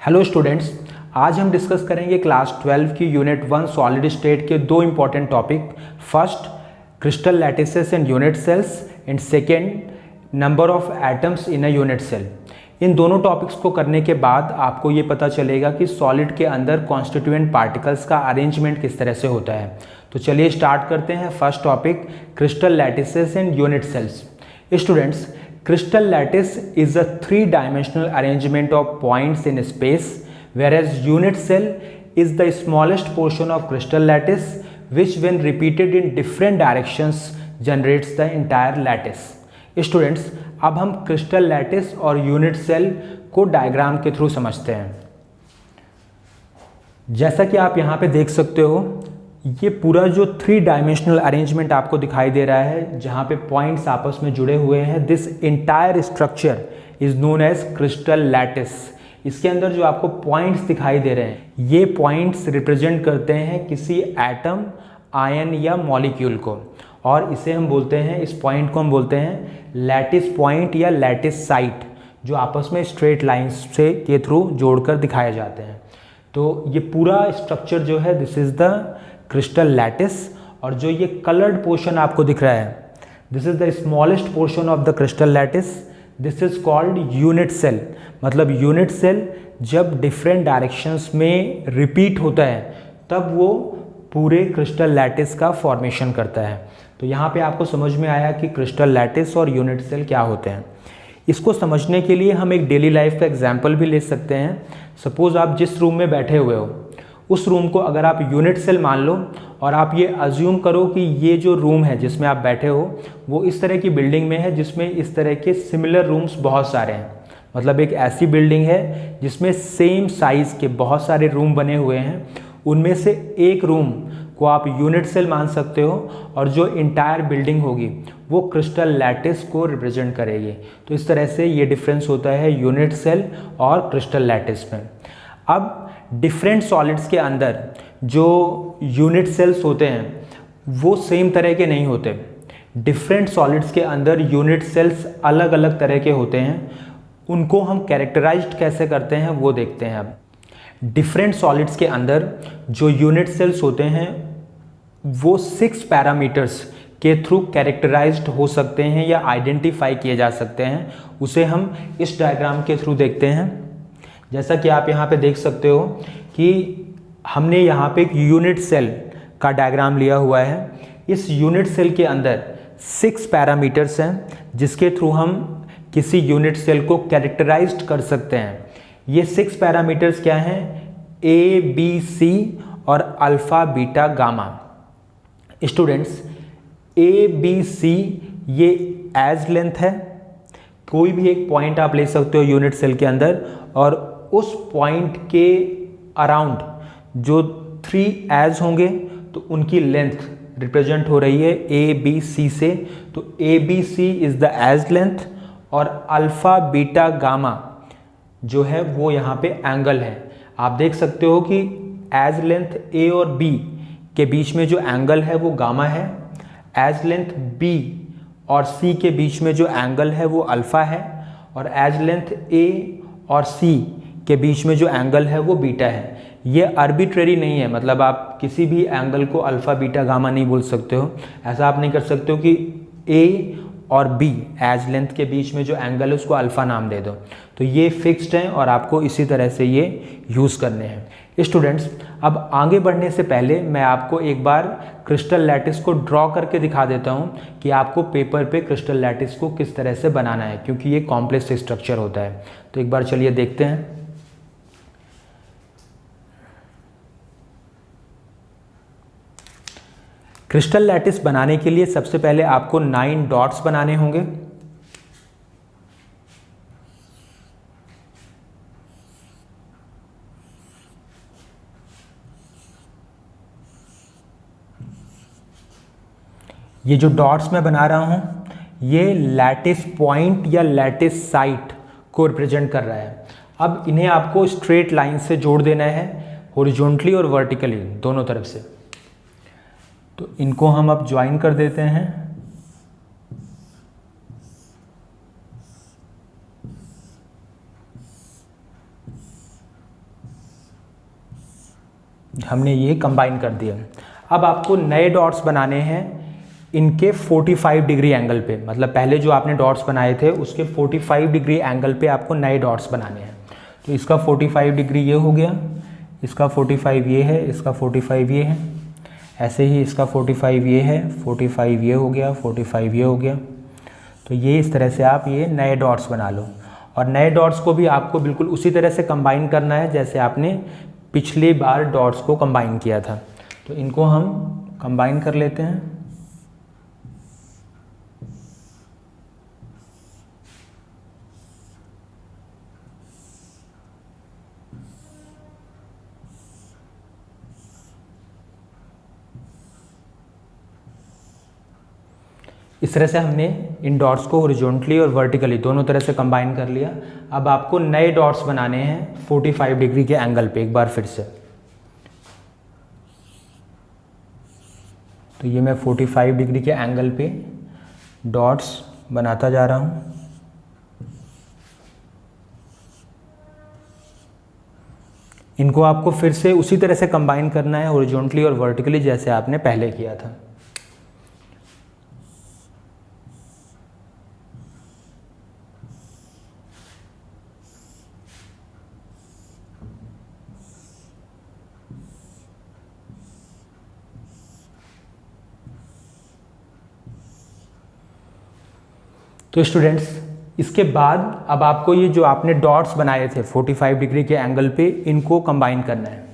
Hello students, आज हम discuss करेंगे क्लास 12 की यूनिट 1 सॉलिड स्टेट के दो important topic. First, crystal lattices and unit cells, and second, number of atoms in a unit cell. इन दोनों टॉपिक्स को करने के बाद आपको ये पता चलेगा कि सॉलिड के अंदर कॉन्स्टिट्यूएंट पार्टिकल्स का अरेंजमेंट किस तरह से होता है। तो चलिए स्टार्ट करते हैं। First topic, crystal lattices and unit cells. Students, crystal lattice is a three-dimensional arrangement of points in space, whereas unit cell is the smallest portion of crystal lattice, which when repeated in different directions generates the entire lattice. Students, अब हम crystal lattice और unit cell को diagram के through समझते हैं। जैसा कि आप यहाँ पे देख सकते हो, ये पूरा जो थ्री डायमेंशनल अरेंजमेंट आपको दिखाई दे रहा है, जहाँ पे पॉइंट्स आपस में जुड़े हुए हैं, this entire structure is known as crystal lattice. इसके अंदर जो आपको पॉइंट्स दिखाई दे रहे हैं, ये पॉइंट्स रिप्रेजेंट करते हैं किसी एटम, आयन या मॉलिक्यूल को, और इसे हम बोलते हैं, इस पॉइंट को हम बोलते हैं लैटिस पॉइंट या लैटिस साइट, जो आपस में स्ट्रेट लाइंस से के थ्रू जोड़कर दिखाए जाते हैं। तो ये पूरा स्ट्रक्चर जो है, this is the crystal lattice. और जो ये कलर्ड पोर्शन आपको दिख रहा है, this is the smallest portion of the crystal lattice, this is called unit cell. मतलब यूनिट सेल जब डिफरेंट डायरेक्शंस में रिपीट होता है, तब वो पूरे क्रिस्टल लैटिस का फॉर्मेशन करता है। तो यहाँ पे आपको समझ में आया कि क्रिस्टल लैटिस और यूनिट सेल क्या होते हैं। इसको समझने के लिए हम एक डेली लाइफ का एग्जाम्पल भी ले सकते हैं। सपोज आप जिस रूम में बैठे हुए हो, उस रूम को अगर आप यूनिट सेल मान लो, और आप ये अज्यूम करो कि ये जो रूम है जिसमें आप बैठे हो, वो इस तरह की बिल्डिंग में है जिसमें इस तरह के सिमिलर रूम्स बहुत सारे हैं। मतलब एक ऐसी बिल्डिंग है जिसमें सेम साइज़ के बहुत सारे रूम बने हुए हैं। उनमें से एक रूम को आप यूनिट सेल मान सकते हो, और जो इंटायर बिल्डिंग होगी वो क्रिस्टल लैटिस को रिप्रेजेंट करेगी। तो इस तरह से ये डिफरेंस होता है यूनिट सेल और क्रिस्टल लैटिस में। अब डिफरेंट सॉलिड्स के अंदर जो यूनिट सेल्स होते हैं वो सेम तरह के नहीं होते। डिफरेंट सॉलिड्स के अंदर यूनिट सेल्स अलग अलग तरह के होते हैं। उनको हम कैरेक्टराइज्ड कैसे करते हैं वो देखते हैं। अब डिफरेंट सॉलिड्स के अंदर जो यूनिट सेल्स होते हैं वो 6 पैरामीटर्स के थ्रू कैरेक्टराइज्ड हो सकते हैं या आइडेंटिफाई किए जा सकते हैं। उसे हम इस डायग्राम के थ्रू देखते हैं। जैसा कि आप यहाँ पे देख सकते हो कि हमने यहाँ पे एक यूनिट सेल का डायग्राम लिया हुआ है। इस यूनिट सेल के अंदर 6 पैरामीटर्स हैं जिसके थ्रू हम किसी यूनिट सेल को कैरेक्टराइज्ड कर सकते हैं। ये 6 पैरामीटर्स क्या हैं? ए, बी, सी और अल्फा, बीटा, गामा। स्टूडेंट्स, ए, बी, सी ये एज लेंथ है। कोई भी एक पॉइंट आप ले सकते हो यूनिट सेल के अंदर, और उस पॉइंट के अराउंड जो 3 एज होंगे तो उनकी लेंथ रिप्रेजेंट हो रही है ए, बी, सी से। तो A, B, C is the edge length, और अल्फा, बीटा, गामा जो है वो यहाँ पे एंगल है। आप देख सकते हो कि एज लेंथ ए और बी के बीच में जो एंगल है वो गामा है। एज लेंथ बी और सी के बीच में जो एंगल है वो अल्फा है, और एज लेंथ ए और सी के बीच में जो एंगल है वो बीटा है। ये आर्बिट्रेरी नहीं है, मतलब आप किसी भी एंगल को अल्फा, बीटा, गामा नहीं बोल सकते हो। ऐसा आप नहीं कर सकते हो कि ए और बी एज लेंथ के बीच में जो एंगल है उसको अल्फा नाम दे दो। तो ये फिक्स्ड है और आपको इसी तरह से ये यूज़ करने हैं। स्टूडेंट्स, अब आगे बढ़ने से पहले मैं आपको एक बार क्रिस्टल लैटिस को ड्रॉ करके दिखा देता हूँ कि आपको पेपर पे क्रिस्टल लैटिस को किस तरह से बनाना है, क्योंकि ये कॉम्प्लेक्स स्ट्रक्चर होता है। तो एक बार चलिए देखते हैं। क्रिस्टल लैटिस बनाने के लिए सबसे पहले आपको 9 डॉट्स बनाने होंगे। ये जो डॉट्स मैं बना रहा हूं, ये लैटिस पॉइंट या लैटिस साइट को रिप्रेजेंट कर रहा है। अब इन्हें आपको स्ट्रेट लाइन से जोड़ देना है, हॉरिजॉन्टली और वर्टिकली दोनों तरफ से। तो इनको हम अब ज्वाइन कर देते हैं। हमने ये कंबाइन कर दिया। अब आपको नए डॉट्स बनाने हैं इनके 45 डिग्री एंगल पे, मतलब पहले जो आपने डॉट्स बनाए थे उसके 45 डिग्री एंगल पे आपको नए डॉट्स बनाने हैं। तो इसका 45 डिग्री ये हो गया, इसका 45 ये है, इसका 45 ये है, ऐसे ही इसका 45 ये है, 45 ये हो गया, 45 ये हो गया। तो ये इस तरह से आप ये नए डॉट्स बना लो। और नए डॉट्स को भी आपको बिल्कुल उसी तरह से कंबाइन करना है जैसे आपने पिछली बार डॉट्स को कंबाइन किया था। तो इनको हम कंबाइन कर लेते हैं। इस तरह से हमने इन डॉट्स को हॉरिजॉन्टली और वर्टिकली दोनों तरह से कंबाइन कर लिया। अब आपको नए डॉट्स बनाने हैं 45 डिग्री के एंगल पे एक बार फिर से। तो ये मैं 45 डिग्री के एंगल पे डॉट्स बनाता जा रहा हूँ। इनको आपको फिर से उसी तरह से कंबाइन करना है हॉरिजॉन्टली और वर्टिकली जैसे आपने पहले किया था। तो स्टूडेंट्स, इसके बाद अब आपको ये जो आपने डॉट्स बनाए थे 45 डिग्री के एंगल पे, इनको कंबाइन करना है।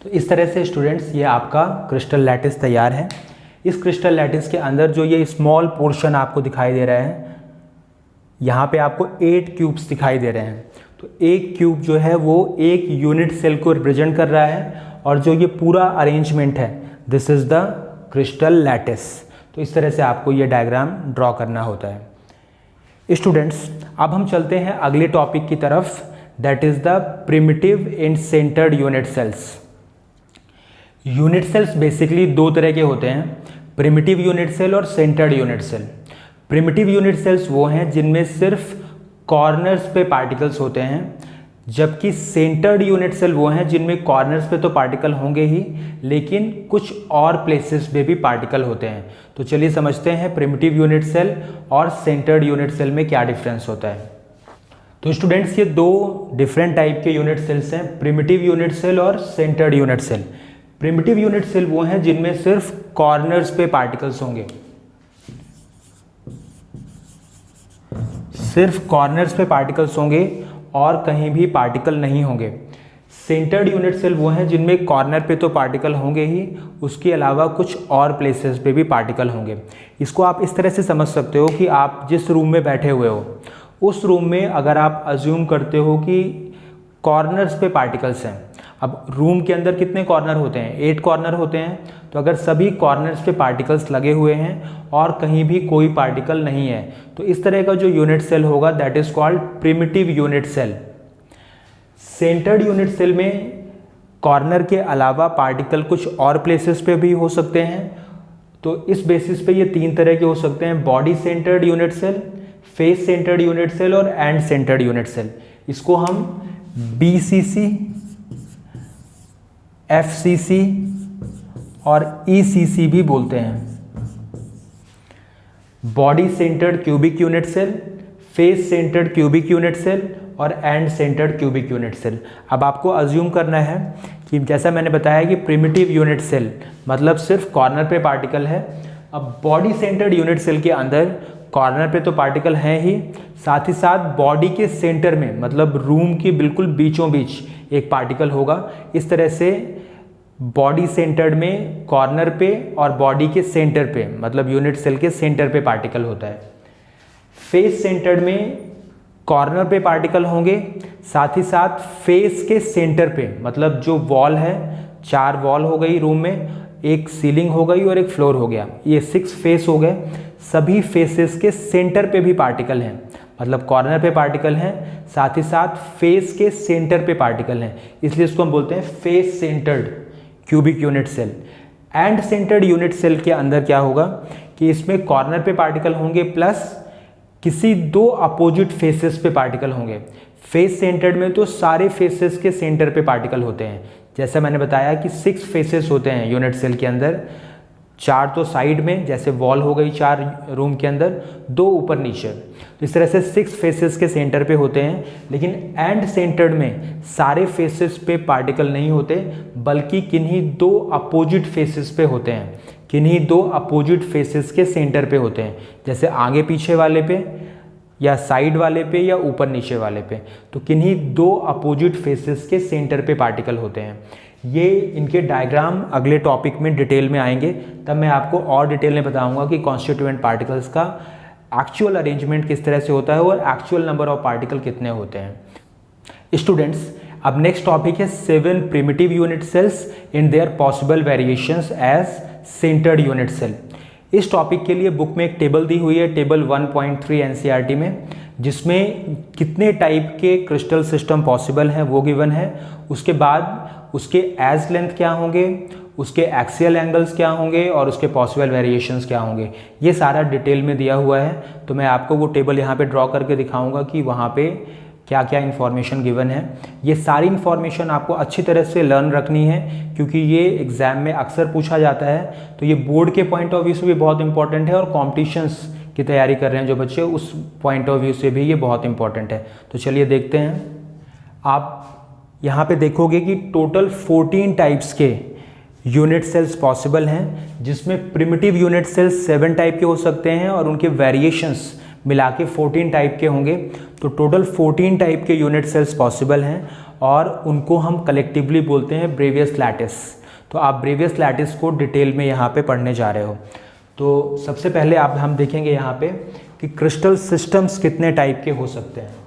तो इस तरह से स्टूडेंट्स ये आपका क्रिस्टल लैटिस तैयार है। इस क्रिस्टल लैटिस के अंदर जो ये स्मॉल पोर्शन आपको दिखाई दे रहा है, यहाँ पे आपको 8 क्यूब्स दिखाई दे रहे हैं। तो एक क्यूब जो है वो एक यूनिट सेल को रिप्रेजेंट कर रहा है, और जो ये पूरा अरेंजमेंट है this is the crystal lattice. तो इस तरह से आपको ये डायग्राम ड्रॉ करना होता है। स्टूडेंट्स, अब हम चलते हैं अगले टॉपिक की तरफ, that is the primitive end centred unit cells. Unit cells basically दो तरह के होते हैं, प्रिमिटिव यूनिट सेल और centred unit cell. Primitive unit cells वो हैं जिनमें सिर्फ कॉर्नर्स पे पार्टिकल्स होते हैं, जबकि सेंटर्ड यूनिट सेल वो हैं जिनमें कॉर्नर्स पे तो पार्टिकल होंगे ही, लेकिन कुछ और प्लेसेस पे भी पार्टिकल होते हैं। तो चलिए समझते हैं प्रिमिटिव यूनिट सेल और सेंटर्ड यूनिट सेल में क्या डिफरेंस होता है। तो स्टूडेंट्स, ये दो डिफरेंट टाइप के यूनिट सेल्स हैं, प्रिमिटिव यूनिट सेल और centred unit cell. Primitive unit cell वो हैं जिनमें सिर्फ कॉर्नर्स पे पार्टिकल्स होंगे, सिर्फ कॉर्नर्स पे पार्टिकल्स होंगे और कहीं भी पार्टिकल नहीं होंगे। सेंटर्ड यूनिट सेल वो हैं जिनमें कॉर्नर पे तो पार्टिकल होंगे ही, उसके अलावा कुछ और प्लेसेस पे भी पार्टिकल होंगे। इसको आप इस तरह से समझ सकते हो कि आप जिस रूम में बैठे हुए हो, उस रूम में अगर आप अज्यूम करते हो कि कॉर्नर्स पे पार्टिकल्स हैं। अब रूम के अंदर कितने कॉर्नर होते हैं? 8 कॉर्नर होते हैं। तो अगर सभी कॉर्नर्स पे पार्टिकल्स लगे हुए हैं और कहीं भी कोई पार्टिकल नहीं है, तो इस तरह का जो यूनिट सेल होगा that is called primitive unit cell. Centred unit cell में कॉर्नर के अलावा पार्टिकल कुछ और प्लेसेस पे भी हो सकते हैं। तो इस बेसिस पे ये 3 तरह के हो सकते हैं, body centered unit cell, face centered unit cell और एंड सेंटर्ड यूनिट सेल। इसको हम BCC, FCC और ECC भी बोलते हैं। Body centered cubic unit cell, face centred cubic unit cell और end centered cubic unit cell. अब आपको अज्यूम करना है कि जैसा मैंने बताया कि प्रिमिटिव यूनिट सेल मतलब सिर्फ कॉर्नर पे पार्टिकल है। अब बॉडी सेंटर्ड यूनिट सेल के अंदर कॉर्नर पे तो पार्टिकल हैं ही, साथ ही साथ बॉडी के सेंटर में मतलब रूम की बिल्कुल बीचों बीच एक पार्टिकल होगा। इस तरह से बॉडी सेंटर्ड में कॉर्नर पे और बॉडी के सेंटर पे मतलब यूनिट सेल के सेंटर पे पार्टिकल होता है। फेस सेंटर्ड में कॉर्नर पे पार्टिकल होंगे, साथ ही साथ फेस के सेंटर पे मतलब जो वॉल है, 4 वॉल हो गई रूम में, एक सीलिंग हो गई और एक फ्लोर हो गया, ये 6 फेस हो गए। सभी फेसेस के सेंटर पे भी पार्टिकल हैं, मतलब कॉर्नर पे पार्टिकल हैं, साथ ही साथ फेस के सेंटर पे पार्टिकल हैं, इसलिए इसको हम बोलते हैं face centred cubic unit cell. End centred unit cell के अंदर क्या होगा कि इसमें कॉर्नर पे पार्टिकल होंगे प्लस किसी दो अपोजिट फेसेस पे पार्टिकल होंगे। फेस सेंटर्ड में तो सारे फेसेस के सेंटर पे पार्टिकल होते हैं, जैसे मैंने बताया कि 6 फेसेस होते हैं यूनिट सेल के अंदर, 4 तो साइड में जैसे वॉल हो गई 4 रूम के अंदर, 2 ऊपर नीचे, तो इस तरह से 6 फेसेस के सेंटर पे होते हैं। लेकिन एंड सेंटर्ड में सारे फेसेस पे पार्टिकल नहीं होते, बल्कि किन्हीं 2 अपोजिट फेसेस पे होते हैं, किन्हीं 2 अपोजिट फेसेस के सेंटर पे होते हैं, जैसे आगे पीछे वाले पे या साइड वाले पे या ऊपर नीचे वाले पे, तो किन्हीं 2 अपोजिट फेसेस के सेंटर पे पार्टिकल होते हैं। ये इनके डायग्राम अगले टॉपिक में डिटेल में आएंगे, तब मैं आपको और डिटेल में बताऊंगा कि कॉन्स्टिट्यूएंट पार्टिकल्स का एक्चुअल अरेंजमेंट किस तरह से होता है और एक्चुअल नंबर ऑफ पार्टिकल कितने होते हैं। स्टूडेंट्स, अब नेक्स्ट टॉपिक है 7 primitive unit cells in their possible variations as centred unit cell. इस टॉपिक के लिए बुक में एक टेबल दी हुई है, टेबल 1.3 एनसीईआरटी में, जिसमें कितने टाइप के क्रिस्टल सिस्टम पॉसिबल हैं वो गिवन है, उसके बाद उसके एज लेंथ क्या होंगे, उसके एक्सियल एंगल्स क्या होंगे और उसके पॉसिबल वेरिएशंस क्या होंगे, ये सारा डिटेल में दिया हुआ है। तो मैं आपको वो टेबल यहाँ पे ड्रॉ करके दिखाऊंगा कि वहाँ पे क्या क्या इन्फॉर्मेशन गिवन है। ये सारी इन्फॉर्मेशन आपको अच्छी तरह से लर्न रखनी है, क्योंकि ये एग्जाम में अक्सर पूछा जाता है, तो ये बोर्ड के पॉइंट ऑफ व्यू से भी बहुत इंपॉर्टेंट है और कॉम्पिटिशन्स की तैयारी कर रहे हैं जो बच्चे, उस पॉइंट ऑफ व्यू से भी ये बहुत इंपॉर्टेंट है। तो चलिए देखते हैं। आप यहाँ पे देखोगे कि टोटल 14 टाइप्स के यूनिट सेल्स पॉसिबल हैं, जिसमें प्रिमिटिव यूनिट सेल्स 7 टाइप के हो सकते हैं और उनके वेरिएशंस मिला के 14 टाइप के होंगे। तो टोटल 14 टाइप के यूनिट सेल्स पॉसिबल हैं और उनको हम कलेक्टिवली बोलते हैं ब्रेवियस लैटिस। तो आप ब्रेवियस लैटिस को डिटेल में यहाँ पे पढ़ने जा रहे हो। तो सबसे पहले आप हम देखेंगे यहाँ पे कि क्रिस्टल सिस्टम्स कितने टाइप के हो सकते हैं।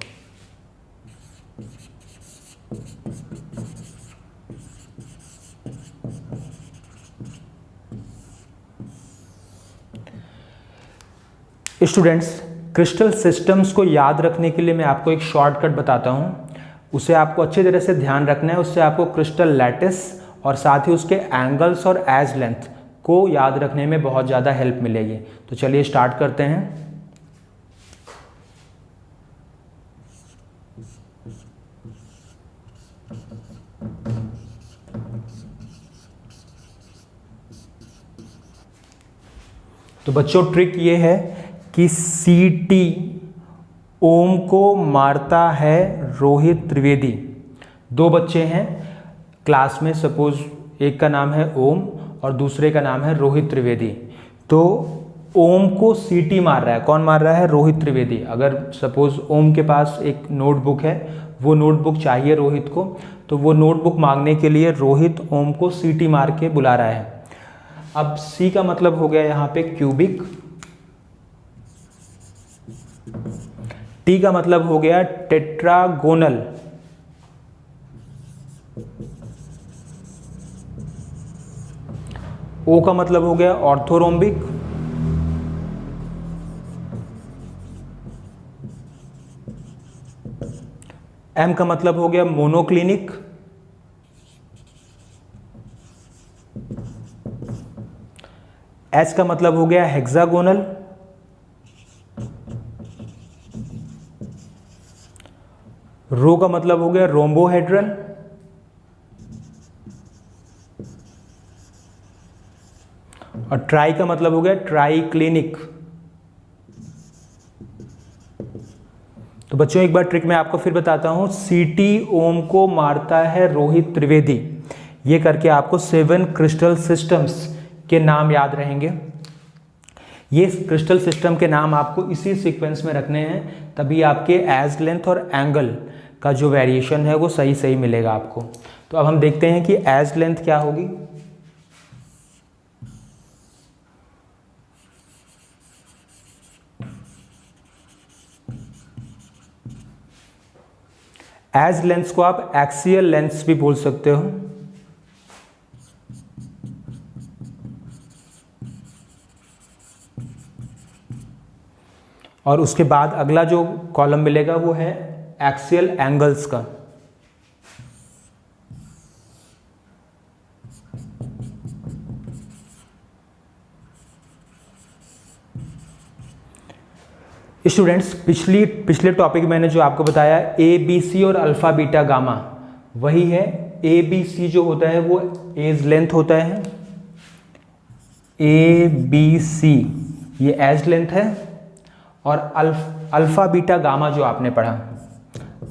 स्टूडेंट्स, क्रिस्टल सिस्टम्स को याद रखने के लिए मैं आपको एक शॉर्टकट बताता हूँ, उसे आपको अच्छी तरह से ध्यान रखना है। उससे आपको क्रिस्टल लैटिस और साथ ही उसके एंगल्स और एज लेंथ को याद रखने में बहुत ज़्यादा हेल्प मिलेगी। तो चलिए स्टार्ट करते हैं। तो बच्चों, ट्रिक ये है कि सीटी ओम को मारता है रोहित त्रिवेदी। 2 बच्चे हैं क्लास में, सपोज एक का नाम है ओम और दूसरे का नाम है रोहित त्रिवेदी। तो ओम को सीटी मार रहा है, कौन मार रहा है? रोहित त्रिवेदी। अगर सपोज ओम के पास एक नोटबुक है, वो नोटबुक चाहिए रोहित को, तो वो नोटबुक मांगने के लिए रोहित ओम को सीटी मार के बुला रहा है। अब सी का मतलब हो गया यहाँ पे क्यूबिक, टी का मतलब हो गया टेट्रागोनल, ओ का मतलब हो गया ऑर्थोरोम्बिक, एम का मतलब हो गया मोनोक्लिनिक, एच का मतलब हो गया हेक्सागोनल, रो का मतलब हो गया रोम्बोहेड्रल, और ट्राई का मतलब हो गया ट्राइक्लिनिक। तो बच्चों, एक बार ट्रिक मैं आपको फिर बताता हूं। सीटी ओम को मारता है रोहित त्रिवेदी, ये करके आपको 7 क्रिस्टल सिस्टम्स के नाम याद रहेंगे। ये क्रिस्टल सिस्टम के नाम आपको इसी सीक्वेंस में रखने हैं, तभी आपके एज लेंथ और एंगल का जो वेरिएशन है वो सही सही मिलेगा आपको। तो अब हम देखते हैं कि एज लेंथ क्या होगी। एज लेंथ को आप एक्सियल लेंथ भी बोल सकते हो। और उसके बाद अगला जो कॉलम मिलेगा वो है एक्सियल एंगल्स का। स्टूडेंट्स, पिछले टॉपिक मैंने जो आपको बताया ए बी सी और अल्फा बीटा गामा, वही है। ए बी सी जो होता है वो एज लेंथ होता है, ए बी सी ये एज लेंथ है। और अल्फा बीटा गामा जो आपने पढ़ा,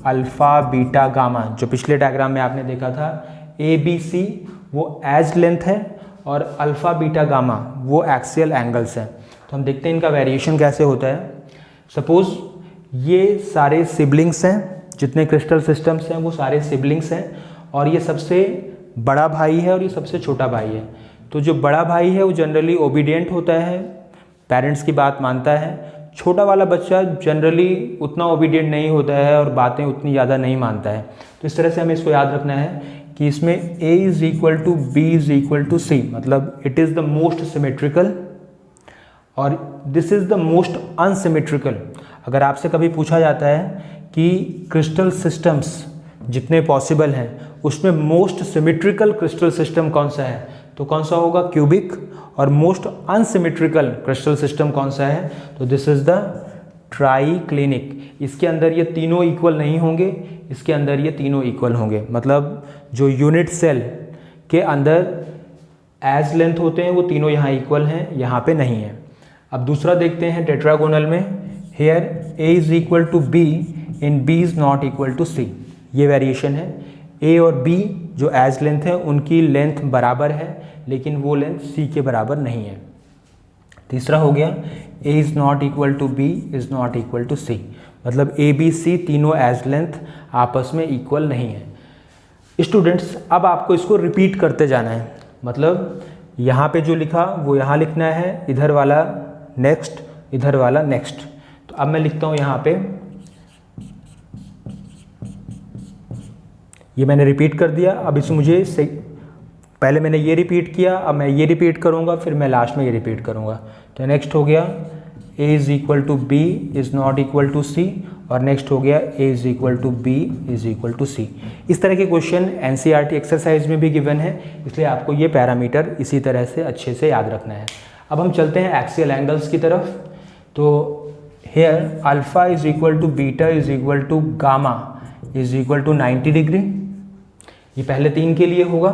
अल्फा बीटा गामा जो पिछले डायग्राम में आपने देखा था, ए बी सी वो एज लेंथ है और अल्फा बीटा गामा वो एक्सियल एंगल्स है। तो हम देखते हैं इनका वेरिएशन कैसे होता है। सपोज ये सारे सिबलिंग्स हैं, जितने क्रिस्टल सिस्टम्स हैं वो सारे सिबलिंग्स हैं, और ये सबसे बड़ा भाई है और ये सबसे छोटा भाई है। तो जो बड़ा भाई है वो जनरली ओबीडियंट होता है, पेरेंट्स की बात मानता है। छोटा वाला बच्चा जनरली उतना ओबीडियंट नहीं होता है और बातें उतनी ज़्यादा नहीं मानता है। तो इस तरह से हमें इसको याद रखना है कि इसमें A is equal to B is equal to C, मतलब it is the most symmetrical और this is the most unsymmetrical. अगर आपसे कभी पूछा जाता है कि क्रिस्टल सिस्टम्स जितने पॉसिबल हैं उसमें मोस्ट सिमेट्रिकल क्रिस्टल सिस्टम कौन सा है, तो कौन सा होगा, क्यूबिक। और मोस्ट अनसिमेट्रिकल क्रिस्टल सिस्टम कौन सा है, तो दिस इज द ट्राइक्लिनिक। इसके अंदर ये तीनों इक्वल नहीं होंगे, इसके अंदर ये तीनों इक्वल होंगे। मतलब जो यूनिट सेल के अंदर एज लेंथ होते हैं वो तीनों यहाँ इक्वल हैं, यहाँ पे नहीं है। अब दूसरा देखते हैं टेट्रागोनल में, here A is equal to B and B is not equal to C. ये वेरिएशन है, ए और बी जो एज लेंथ है उनकी लेंथ बराबर है लेकिन वो लेंथ सी के बराबर नहीं है। तीसरा हो गया A is not equal to B is not equal to C, मतलब ए बी सी तीनों एज लेंथ आपस में इक्वल नहीं है। स्टूडेंट्स, अब आपको इसको रिपीट करते जाना है, मतलब यहाँ पे जो लिखा वो यहाँ लिखना है, इधर वाला नेक्स्ट, इधर वाला नेक्स्ट। तो अब मैं लिखता हूँ यहाँ पे, ये मैंने रिपीट कर दिया। अब इसे मुझे पहले मैंने ये रिपीट किया, अब मैं ये रिपीट करूँगा, फिर मैं लास्ट में ये रिपीट करूँगा। तो नेक्स्ट हो गया a is equal to B is not equal to C, और नेक्स्ट हो गया a is equal to B is equal to C. इस तरह के क्वेश्चन NCERT एक्सरसाइज में भी गिवन है, इसलिए आपको ये पैरामीटर इसी तरह से अच्छे से याद रखना है। अब हम चलते हैं एक्सियल एंगल्स की तरफ। तो here alpha is equal to beta is equal to gamma is equal to 90 degree. ये पहले तीन के लिए होगा,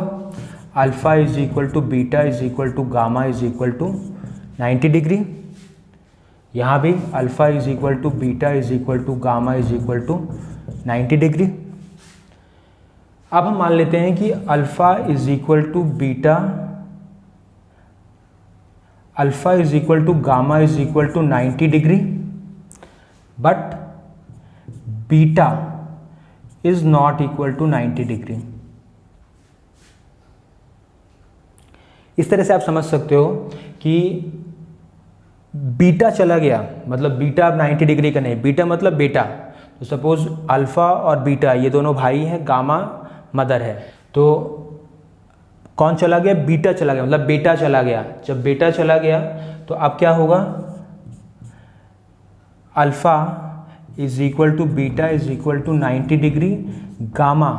alpha is equal to beta is equal to gamma is equal to 90 degree. यहाँ भी alpha is equal to beta is equal to gamma is equal to 90 degree. अब हम मान लेते हैं कि alpha is equal to beta, alpha is equal to gamma is equal to 90 degree, but beta is not equal to 90 degree. इस तरह से आप समझ सकते हो कि बीटा चला गया, मतलब बीटा अब 90 डिग्री का नहीं, बीटा मतलब बेटा। तो सपोज अल्फ़ा और बीटा ये दोनों भाई हैं, गामा मदर है, तो कौन चला गया, बीटा चला गया, मतलब बेटा चला गया। जब बेटा चला गया तो अब क्या होगा, alpha is equal to beta is equal to 90 degree, gamma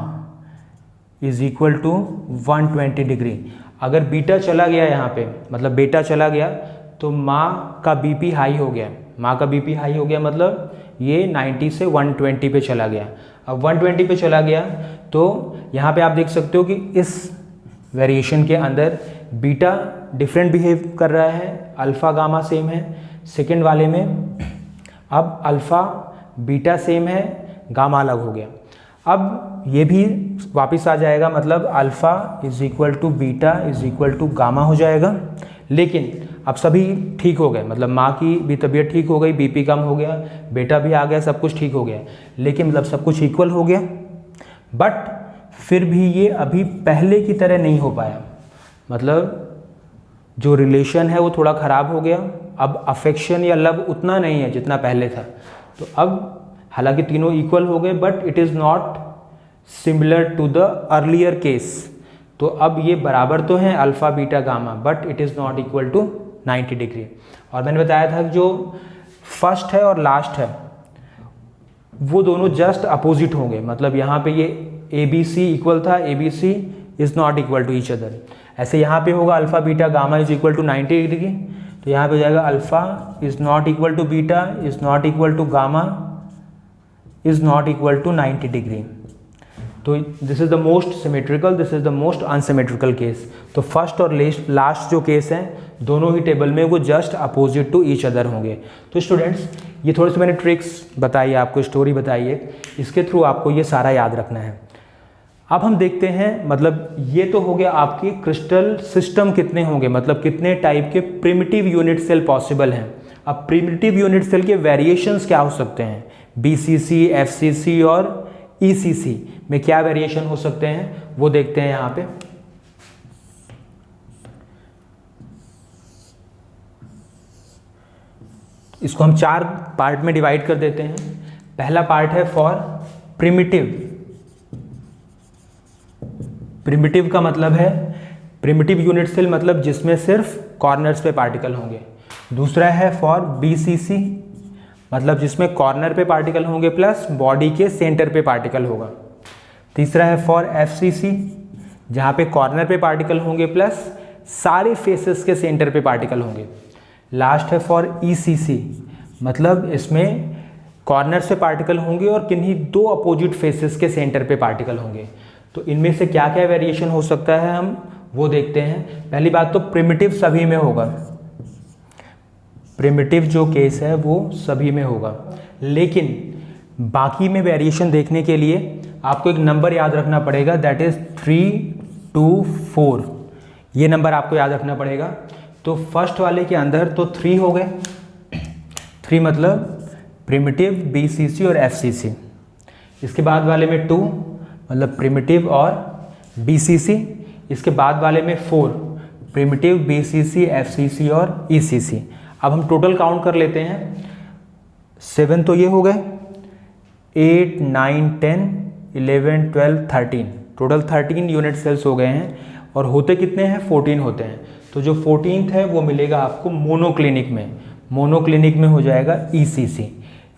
is equal to 120 degree. अगर बीटा चला गया यहाँ पे, मतलब बेटा चला गया, तो माँ का बीपी हाई हो गया। माँ का बीपी हाई हो गया मतलब ये 90 से 120 पे चला गया। अब 120 पे चला गया तो यहाँ पे आप देख सकते हो कि इस वेरिएशन के अंदर बीटा डिफरेंट बिहेव कर रहा है, अल्फ़ा गामा सेम है। सेकेंड वाले में अब अल्फ़ा बीटा सेम है, गामा अलग हो गया। अब ये भी वापस आ जाएगा, मतलब alpha is equal to beta is equal to gamma हो जाएगा। लेकिन अब सभी ठीक हो गए, मतलब माँ की भी तबीयत ठीक हो गई, बीपी कम हो गया, बेटा भी आ गया, सब कुछ ठीक हो गया, लेकिन मतलब सब कुछ इक्वल हो गया। बट फिर भी ये अभी पहले की तरह नहीं हो पाया, मतलब जो रिलेशन है वो थोड़ा ख़राब हो गया। अब अफेक्शन या लव उतना नहीं है जितना पहले था। तो अब हालांकि तीनों इक्वल हो गए, but it is not similar to the earlier case. तो अब ये बराबर तो हैं alpha beta gamma, but it is not equal to 90 degree. और मैंने बताया था जो फर्स्ट है और लास्ट है वो दोनों जस्ट अपोजिट होंगे, मतलब यहाँ पे ये ए बी सी इक्वल था, A B C is not equal to each other. ऐसे यहाँ पे होगा alpha beta gamma is equal to 90 degree, तो यहाँ पे हो जाएगा alpha is not equal to beta is not equal to gamma is not equal to 90 degree. तो this is the most symmetrical, this is the most unsymmetrical case. तो first और last जो case हैं दोनों ही टेबल में वो just opposite to each other होंगे। तो स्टूडेंट्स ये थोड़ी सी मैंने ट्रिक्स बताई है आपको, स्टोरी बताई है, इसके थ्रू आपको ये सारा याद रखना है। अब हम देखते हैं, मतलब ये तो हो गया आपके क्रिस्टल सिस्टम कितने होंगे, मतलब कितने टाइप के प्रिमिटिव यूनिट सेल पॉसिबल हैं। अब प्रिमिटिव यूनिट सेल के वेरिएशंस क्या हो सकते हैं, बीसीसी, एफसीसी और ईसीसी में क्या वेरिएशन हो सकते हैं वो देखते हैं यहाँ पे। इसको हम 4 पार्ट में डिवाइड कर देते हैं। पहला पार्ट है फॉर प्रिमिटिव। प्रिमिटिव का मतलब है प्रिमिटिव यूनिट सेल, मतलब जिसमें सिर्फ कॉर्नर्स पे पार्टिकल होंगे। दूसरा है फॉर बीसीसी, मतलब जिसमें कॉर्नर पे पार्टिकल होंगे प्लस बॉडी के सेंटर पे पार्टिकल होगा। तीसरा है फॉर एफसीसी, जहाँ पे कॉर्नर पे पार्टिकल होंगे प्लस सारे फेसेस के सेंटर पे पार्टिकल होंगे। लास्ट है फॉर ईसीसी, मतलब इसमें कॉर्नर से पार्टिकल होंगे और किन्हीं 2 अपोजिट फेसेस के सेंटर पे पार्टिकल होंगे। तो इनमें से क्या क्या वेरिएशन हो सकता है हम वो देखते हैं। पहली बात तो प्रिमिटिव सभी में होगा, प्रिमिटिव जो केस है वो सभी में होगा, लेकिन बाकी में वेरिएशन देखने के लिए आपको एक नंबर याद रखना पड़ेगा, दैट इज 3, 2, 4। ये नंबर आपको याद रखना पड़ेगा। तो फर्स्ट वाले के अंदर तो 3 हो गए, 3 मतलब प्रिमिटिव, बीसीसी और एफसीसी। इसके बाद वाले में 2 मतलब प्रिमिटिव और बीसीसी। इसके बाद वाले में 4 प्रिमिटिव, बीसीसी, एफसीसी और ईसीसी। अब हम टोटल काउंट कर लेते हैं। 7 तो ये हो गए, 8, 9, 10, 11, 12, 13, टोटल 13 यूनिट सेल्स हो गए हैं। और होते कितने हैं, 14 होते हैं। तो जो 14th है वो मिलेगा आपको मोनोक्लिनिक में, मोनोक्लिनिक में हो जाएगा ईसीसी।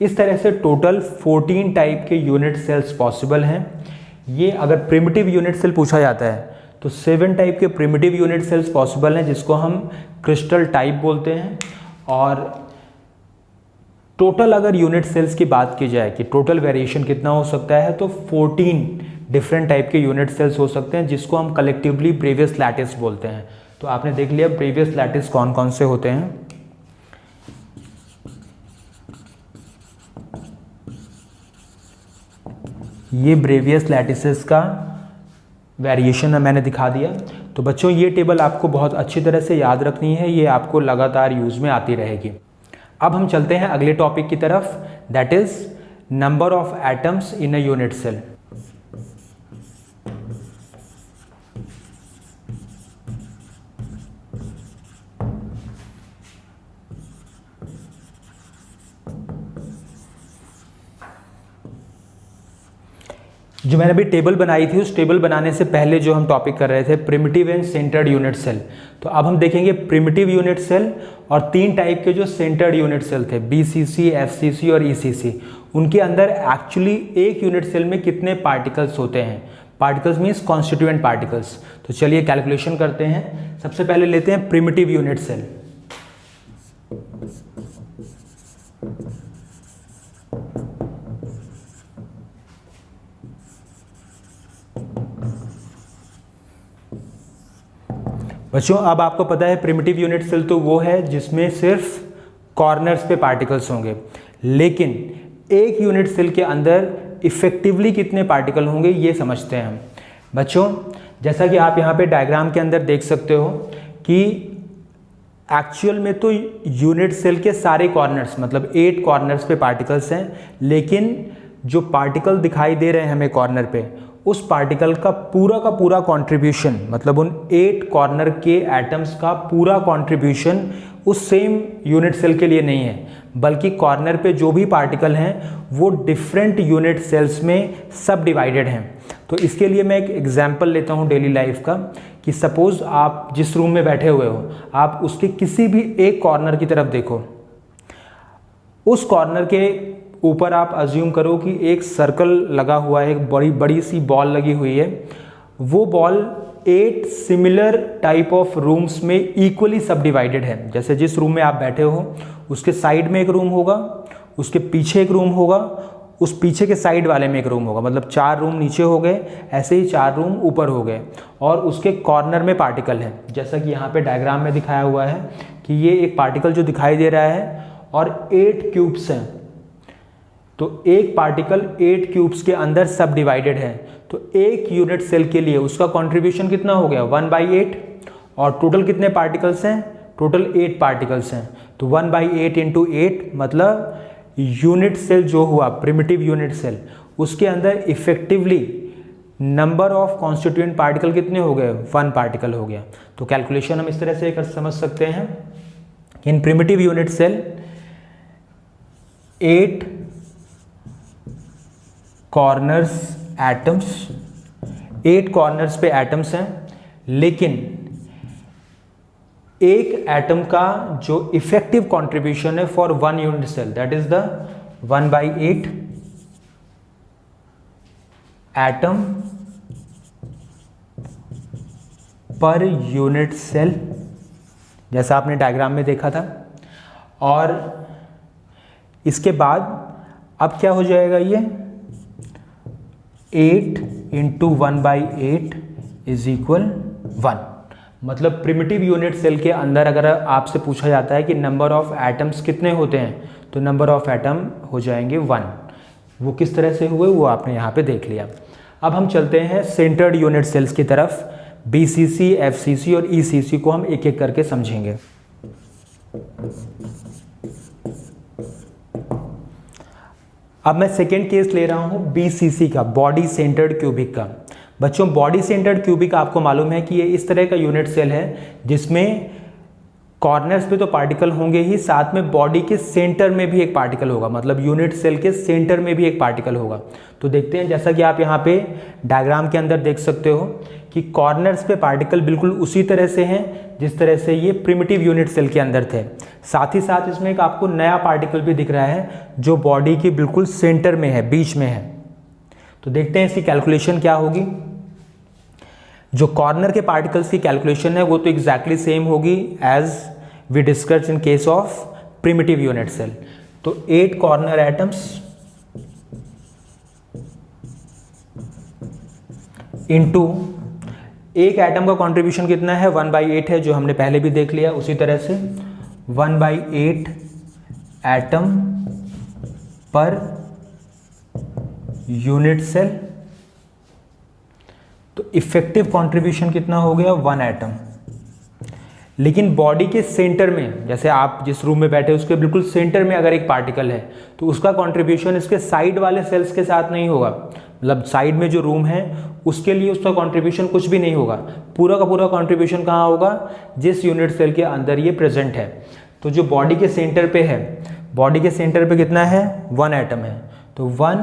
इस तरह से टोटल 14 टाइप के यूनिट सेल्स पॉसिबल हैं। ये अगर प्रिमिटिव यूनिट सेल पूछा जाता है तो 7 टाइप के प्रिमिटिव यूनिट सेल्स पॉसिबल हैं, जिसको हम क्रिस्टल टाइप बोलते हैं। और टोटल अगर यूनिट सेल्स की बात की जाए कि टोटल वेरिएशन कितना हो सकता है, तो 14 डिफरेंट टाइप के यूनिट सेल्स हो सकते हैं, जिसको हम कलेक्टिवली ब्रेवियस लैटिस बोलते हैं। तो आपने देख लिया ब्रेवियस लैटिस कौन कौन से होते हैं। ये ब्रेवियस लैटिसेस का वेरिएशन मैंने दिखा दिया। तो बच्चों ये टेबल आपको बहुत अच्छी तरह से याद रखनी है, ये आपको लगातार यूज में आती रहेगी। अब हम चलते हैं अगले टॉपिक की तरफ, that is number of atoms in a unit cell. जो मैंने अभी टेबल बनाई थी, उस टेबल बनाने से पहले जो हम टॉपिक कर रहे थे primitive end centred unit cell, तो अब हम देखेंगे प्रिमिटिव यूनिट सेल और 3 टाइप के जो सेंटर्ड यूनिट सेल थे, बीसीसी, एफसीसी और ईसीसी, उनके अंदर एक्चुअली एक यूनिट सेल में कितने पार्टिकल्स होते हैं। Particles means constituent particles. तो चलिए कैलकुलेशन करते हैं। सबसे पहले लेते हैं प्रिमिटिव यूनिट सेल। बच्चों अब आपको पता है प्रिमिटिव यूनिट सेल तो वो है जिसमें सिर्फ कॉर्नर्स पे पार्टिकल्स होंगे, लेकिन एक यूनिट सेल के अंदर इफेक्टिवली कितने पार्टिकल होंगे ये समझते हैं हम। बच्चों जैसा कि आप यहाँ पे डायग्राम के अंदर देख सकते हो कि एक्चुअल में तो यूनिट सेल के सारे कॉर्नर्स मतलब 8 कॉर्नर्स पे पार्टिकल्स हैं, लेकिन जो पार्टिकल दिखाई दे रहे हैं हमें कॉर्नर पे, उस पार्टिकल का पूरा कंट्रीब्यूशन मतलब उन 8 कॉर्नर के एटम्स का पूरा कंट्रीब्यूशन उस सेम यूनिट सेल के लिए नहीं है, बल्कि कॉर्नर पे जो भी पार्टिकल हैं वो डिफरेंट यूनिट सेल्स में सब डिवाइडेड हैं। तो इसके लिए मैं एक एग्जांपल लेता हूँ डेली लाइफ का कि सपोज आप जिस रूम में बैठे हुए हो, आप उसके किसी भी एक कॉर्नर की तरफ देखो, उस कॉर्नर के ऊपर आप अज्यूम करो कि एक सर्कल लगा हुआ है, एक बड़ी बड़ी सी बॉल लगी हुई है। वो ball 8 similar type of rooms में इक्वली सब डिवाइडेड है। जैसे जिस रूम में आप बैठे हो उसके साइड में एक रूम होगा, उसके पीछे एक रूम होगा, उस पीछे के साइड वाले में एक रूम होगा, मतलब 4 रूम नीचे हो गए, ऐसे ही 4 रूम ऊपर हो गए, और उसके कॉर्नर में पार्टिकल है। जैसा कि यहाँ पे डायग्राम में दिखाया हुआ है कि ये एक पार्टिकल जो दिखाई दे रहा है और 8 क्यूब्स हैं। तो एक पार्टिकल 8 क्यूब्स के अंदर सब डिवाइडेड है। तो एक यूनिट सेल के लिए उसका कंट्रीब्यूशन कितना हो गया 1/8, और टोटल कितने पार्टिकल्स हैं, टोटल 8 पार्टिकल्स हैं। तो 1/8 × 8 मतलब यूनिट सेल जो हुआ, प्रिमिटिव यूनिट सेल, उसके अंदर effectively number of constituent particle कितने हो गए, 1 पार्टिकल हो गया। तो कैलकुलेशन हम इस तरह से कर समझ सकते हैं, in primitive unit cell 8 corners atoms, 8 corners पे एटम्स हैं, लेकिन एक एटम का जो इफेक्टिव कंट्रीब्यूशन है for 1 unit cell, that is the 1/8 atom per unit cell, जैसा आपने डायग्राम में देखा था। और इसके बाद अब क्या हो जाएगा, ये 8 × 1/8 = 1। मतलब प्रिमिटिव यूनिट सेल के अंदर अगर आपसे पूछा जाता है कि नंबर ऑफ एटम्स कितने होते हैं, तो नंबर ऑफ एटम हो जाएंगे 1। वो किस तरह से हुए वो आपने यहाँ पे देख लिया। अब हम चलते हैं सेंटर्ड यूनिट सेल्स की तरफ। BCC, FCC और ECC को हम एक एक करके समझेंगे। अब मैं सेकेंड केस ले रहा हूँ BCC का, बॉडी सेंटर्ड क्यूबिक का। बच्चों बॉडी सेंटर्ड क्यूबिक आपको मालूम है कि ये इस तरह का यूनिट सेल है जिसमें कॉर्नर्स पे तो पार्टिकल होंगे ही, साथ में बॉडी के सेंटर में भी एक पार्टिकल होगा, मतलब यूनिट सेल के सेंटर में भी एक पार्टिकल होगा। तो देखते हैं, जैसा कि आप यहाँ पे डायग्राम के अंदर देख सकते हो कि कॉर्नर्स पे पार्टिकल बिल्कुल उसी तरह से हैं जिस तरह से ये प्रिमिटिव यूनिट सेल के अंदर थे। साथ ही साथ इसमें एक आपको नया पार्टिकल भी दिख रहा है जो बॉडी के बिल्कुल सेंटर में है, बीच में है। तो देखते हैं इसकी कैलकुलेशन क्या होगी। जो कॉर्नर के पार्टिकल्स की कैलकुलेशन है वो तो एग्जैक्टली सेम होगी as we discuss in case of primitive unit cell. तो 8 कॉर्नर एटम्स इनटू एक एटम का कंट्रीब्यूशन कितना है 1/8 है, जो हमने पहले भी देख लिया। उसी तरह से 1/8 एटम पर यूनिट सेल। तो इफेक्टिव कंट्रीब्यूशन कितना हो गया 1 एटम। लेकिन बॉडी के सेंटर में, जैसे आप जिस रूम में बैठे उसके बिल्कुल सेंटर में अगर एक पार्टिकल है तो उसका कंट्रीब्यूशन इसके साइड वाले सेल्स के साथ नहीं होगा। मतलब साइड में जो रूम है उसके लिए उसका कंट्रीब्यूशन कुछ भी नहीं होगा, पूरा का पूरा कंट्रीब्यूशन कहाँ होगा, जिस यूनिट सेल के अंदर ये प्रेजेंट है। तो जो बॉडी के सेंटर पे है, बॉडी के सेंटर पे कितना है 1 एटम है। तो 1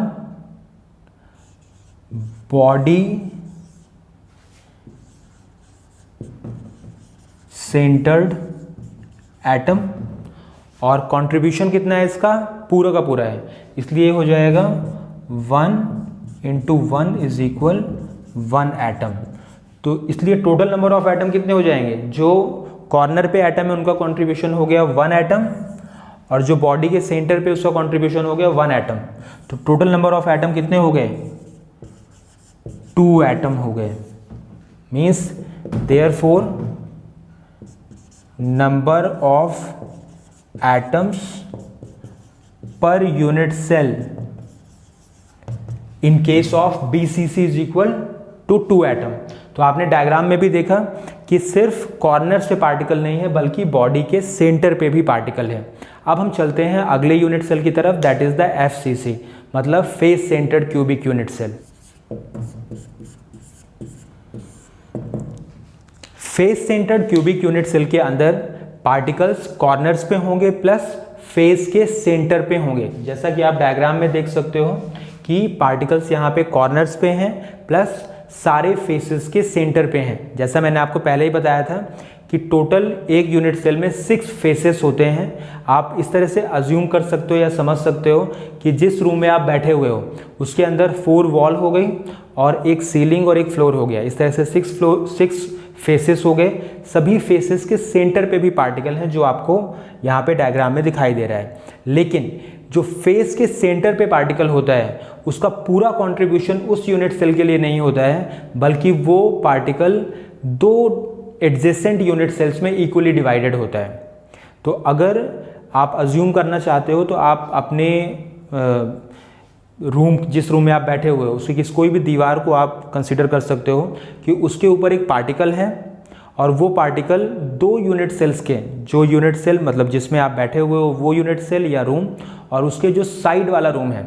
बॉडी सेंटर्ड एटम, और कंट्रीब्यूशन कितना है इसका, पूरा का पूरा है, इसलिए हो जाएगा 1 × 1 = 1 एटम। तो इसलिए टोटल नंबर ऑफ एटम कितने हो जाएंगे, जो कॉर्नर पे एटम है उनका कंट्रीब्यूशन हो गया 1 एटम, और जो बॉडी के सेंटर पे उसका कंट्रीब्यूशन हो गया 1 एटम। तो टोटल नंबर ऑफ एटम कितने हो गए 2 एटम हो गए। Means therefore number of atoms per unit cell in case of BCC = 2 atom. तो आपने डायग्राम में भी देखा कि सिर्फ कॉर्नर्स पे पार्टिकल नहीं है बल्कि बॉडी के सेंटर पे भी पार्टिकल है। अब हम चलते हैं अगले यूनिट सेल की तरफ, दैट इज द FCC, मतलब face centred cubic unit cell. Face centred cubic unit cell के अंदर पार्टिकल्स कॉर्नर्स पे होंगे प्लस फेस के सेंटर पे होंगे। जैसा कि आप डायग्राम में देख सकते हो कि पार्टिकल्स यहाँ पे कॉर्नर्स पे हैं प्लस सारे फेसेस के सेंटर पे हैं। जैसा मैंने आपको पहले ही बताया था कि टोटल एक यूनिट सेल में 6 फेसेस होते हैं। आप इस तरह से अज्यूम कर सकते हो या समझ सकते हो कि जिस रूम में आप बैठे हुए हो उसके अंदर 4 वॉल हो गई और एक सीलिंग और एक फ्लोर हो गया। इस तरह से 6 फेसेस हो गए। सभी फेसेस के सेंटर पे भी पार्टिकल हैं जो आपको यहाँ पे डायग्राम में दिखाई दे रहा है। लेकिन जो फेस के सेंटर पे पार्टिकल होता है उसका पूरा कंट्रीब्यूशन उस यूनिट सेल के लिए नहीं होता है, बल्कि वो पार्टिकल 2 एडजेसेंट यूनिट सेल्स में इक्वली डिवाइडेड होता है। तो अगर आप अज्यूम करना चाहते हो तो आप अपने जिस रूम में आप बैठे हुए हो उसकी कोई भी दीवार को आप कंसिडर कर सकते हो कि उसके ऊपर एक पार्टिकल है और वो पार्टिकल 2 यूनिट सेल्स के, जो यूनिट सेल मतलब जिसमें आप बैठे हुए हो वो यूनिट सेल या रूम, और उसके जो साइड वाला रूम है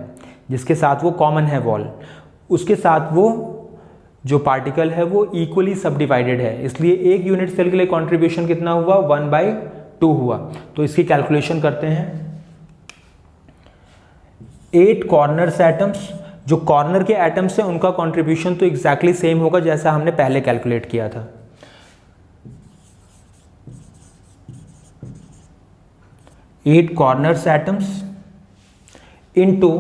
जिसके साथ वो कॉमन है वॉल, उसके साथ वो जो पार्टिकल है वो इक्वली सब डिवाइडेड है। इसलिए एक यूनिट सेल के लिए कंट्रीब्यूशन कितना हुआ, 1/2 हुआ। तो इसकी कैलकुलेशन करते हैं। 8 कॉर्नर्स एटम्स, जो कॉर्नर के एटम्स हैं उनका कंट्रीब्यूशन तो एग्जैक्टली सेम होगा जैसा हमने पहले कैलकुलेट किया था। 8 corners atoms into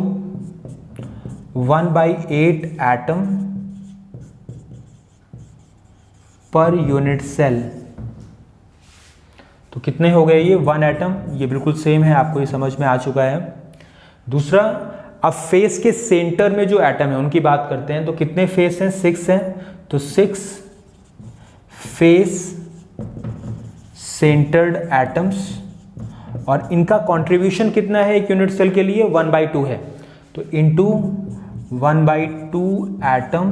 1/8 atom per unit cell. तो कितने हो गए ये 1 एटम, ये बिल्कुल सेम है, आपको ये समझ में आ चुका है। दूसरा, अब फेस के सेंटर में जो एटम है उनकी बात करते हैं। तो कितने फेस हैं, 6 हैं। तो 6 फेस सेंटर्ड एटम्स और इनका कंट्रीब्यूशन कितना है एक यूनिट सेल के लिए, 1/2 है। तो into 1/2 atom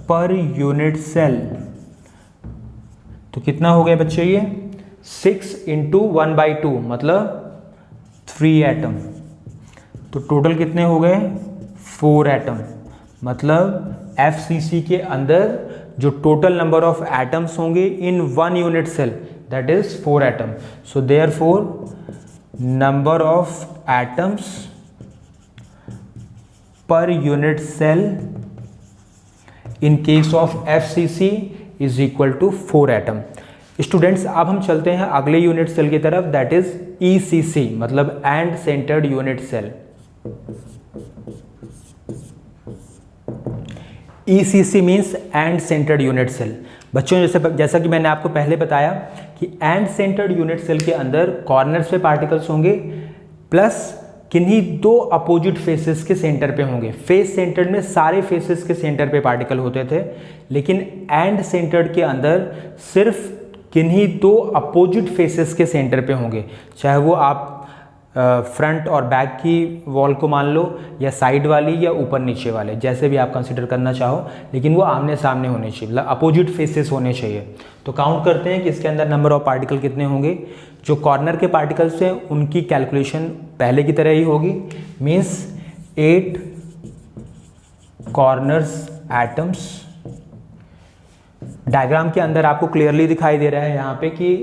per unit cell. तो कितना हो गया बच्चे ये 6 × 1/2 मतलब 3 एटम। तो टोटल कितने हो गए 4 एटम। मतलब FCC के अंदर जो टोटल नंबर ऑफ एटम्स होंगे in 1 unit cell that is 4 atom. So therefore number of atoms per unit cell in case of FCC is equal to 4 atom. Students, अब हम चलते हैं अगले यूनिट सेल की तरफ दैट इज ECC मतलब end centred unit cell. ECC means end centred unit cell. बच्चों, जैसा कि मैंने आपको पहले बताया कि एंड सेंटर्ड यूनिट सेल के अंदर कॉर्नर्स पे पार्टिकल्स होंगे प्लस किन्हीं 2 अपोजिट फेसेस के सेंटर पे होंगे। फेस सेंटर्ड में सारे फेसेस के सेंटर पे पार्टिकल होते थे, लेकिन एंड सेंटर्ड के अंदर सिर्फ किन्हीं 2 अपोजिट फेसेस के सेंटर पे होंगे। चाहे वो आप फ्रंट और बैक की वॉल को मान लो या साइड वाली या ऊपर नीचे वाले, जैसे भी आप कंसिडर करना चाहो, लेकिन वो आमने सामने होने चाहिए, मतलब अपोजिट फेसेस होने चाहिए। तो काउंट करते हैं कि इसके अंदर नंबर ऑफ पार्टिकल कितने होंगे। जो कॉर्नर के पार्टिकल्स हैं उनकी कैलकुलेशन पहले की तरह ही होगी, मीन्स 8 कॉर्नर्स एटम्स। डायग्राम के अंदर आपको क्लियरली दिखाई दे रहा है यहाँ पे कि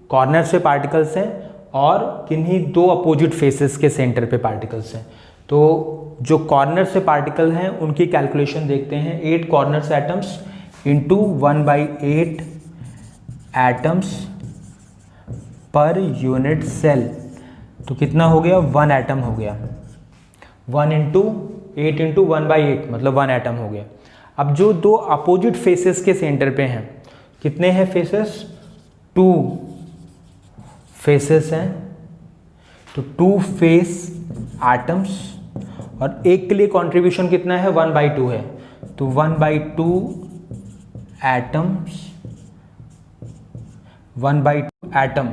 कॉर्नर से पार्टिकल्स हैं और किन्हीं 2 अपोजिट फेसेस के सेंटर पे पार्टिकल्स हैं। तो जो कॉर्नर से पार्टिकल हैं उनकी कैलकुलेशन देखते हैं। 8 corners atoms into 1/8 atoms per unit cell. तो कितना हो गया 1 एटम हो गया। 1 × 8 × 1/8 मतलब 1 एटम हो गया। अब जो 2 अपोजिट फेसेस के सेंटर पे हैं, कितने हैं फेसेस, 2 फेसेस हैं। तो 2 फेस एटम्स और एक के लिए कंट्रीब्यूशन कितना है 1/2 है। तो 1/2 atoms 1/2 atom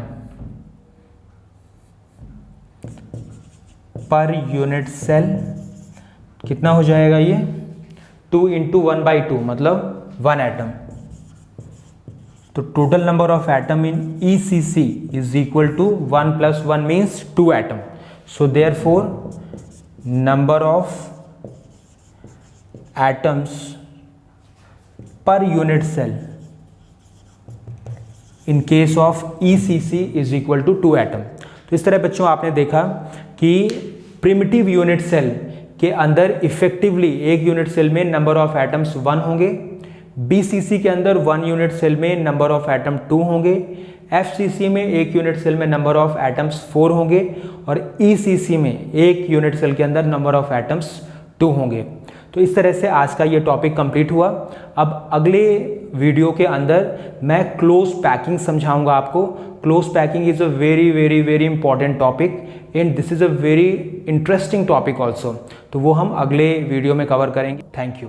per unit cell. कितना हो जाएगा ये 2 × 1/2 मतलब 1 एटम। तो total number of atom in ECC is equal to 1 + 1 means 2 atom. So therefore number of atoms per unit cell in case of ECC is equal to 2 atom. तो इस तरह बच्चों आपने देखा कि प्रिमिटिव यूनिट सेल के अंदर इफेक्टिवली एक यूनिट सेल में नंबर ऑफ एटम्स 1 होंगे, BCC के अंदर 1 यूनिट सेल में नंबर ऑफ एटम 2 होंगे, FCC में 1 यूनिट सेल में नंबर ऑफ एटम्स 4 होंगे और ECC में 1 यूनिट सेल के अंदर नंबर ऑफ एटम्स 2 होंगे। तो इस तरह से आज का ये टॉपिक कंप्लीट हुआ। अब अगले वीडियो के अंदर मैं क्लोज पैकिंग समझाऊंगा आपको। Close packing is a very very very important topic and this is a very interesting topic also. तो वो हम अगले वीडियो में कवर करेंगे। Thank you.